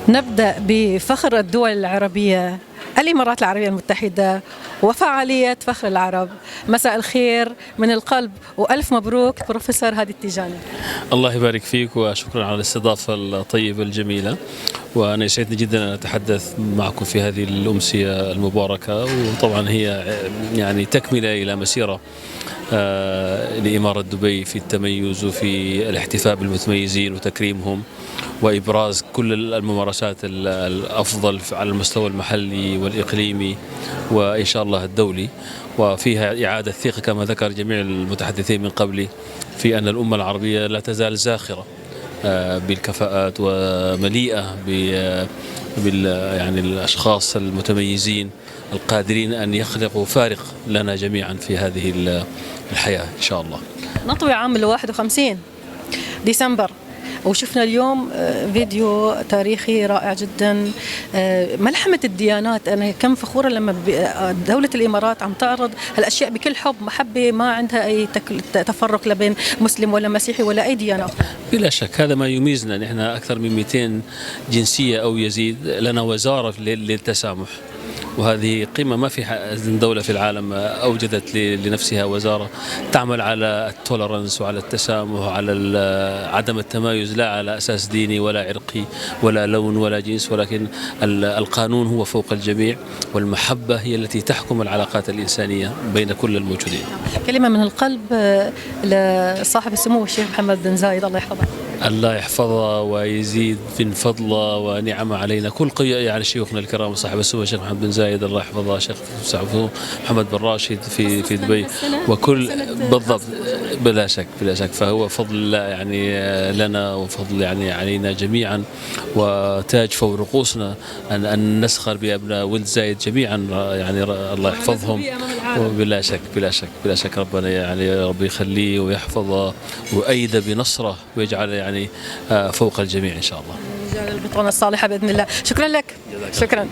نبدأ بفخر الدول العربية، الإمارات العربية المتحدة وفعالية فخر العرب. مساء الخير من القلب وألف مبروك بروفيسور هادي التيجاني. الله يبارك فيك وشكرا على الاستضافة الطيبة الجميلة، وأنا يسعدني جدا أن أتحدث معكم في هذه الأمسية المباركة، وطبعا هي يعني تكملة إلى مسيرة لإمارة دبي في التميز وفي الاحتفاء بالمتميزين وتكريمهم وإبراز كل الممارسات الأفضل على المستوى المحلي والإقليمي وإن شاء الله الدولي، وفيها إعادة ثقة كما ذكر جميع المتحدثين من قبلي في أن الأمة العربية لا تزال زاخرة بالكفاءات ومليئة يعني الأشخاص المتميزين القادرين أن يخلقوا فارق لنا جميعا في هذه الحياة إن شاء الله. نطوي عام 51 ديسمبر، وشفنا اليوم فيديو تاريخي رائع جدا، ملحمة الديانات. أنا كم فخورة لما دولة الإمارات عم تعرض هالأشياء بكل حب محبة، ما عندها أي تفرق لا بين مسلم ولا مسيحي ولا أي ديانة. بلا شك هذا ما يميزنا، نحن أكثر من 200 جنسية أو يزيد، لنا وزارة للتسامح، وهذه قيمة ما في دولة في العالم أوجدت لنفسها وزارة تعمل على التولرنس وعلى التسامح وعلى عدم التمايز، لا على أساس ديني ولا عرقي ولا لون ولا جنس، ولكن القانون هو فوق الجميع، والمحبة هي التي تحكم العلاقات الإنسانية بين كل الموجودين. كلمة من القلب لصاحب السمو الشيخ محمد بن زايد، الله يحفظه. الله يحفظه ويزيد من فضله ونعمه علينا كل يعني شيوخنا الكرام، صاحب السمو الشيخ محمد بن زايد الله يحفظه، شيخ محمد بن راشد في دبي، وكل بالضبط بلا شك بلا شك، فهو فضل الله يعني لنا وفضل يعني علينا جميعا، وتاج فوق رؤوسنا أن نسخر بأبناء ولد زايد جميعا، يعني الله يحفظهم. وبلا شك بلا شك بلا شك ربنا يعني ربي يخليه ويحفظه وأيده بنصره ويجعل يعني فوق الجميع إن شاء الله. البطانة الصالحة بإذن الله. شكرا لك. شكرا.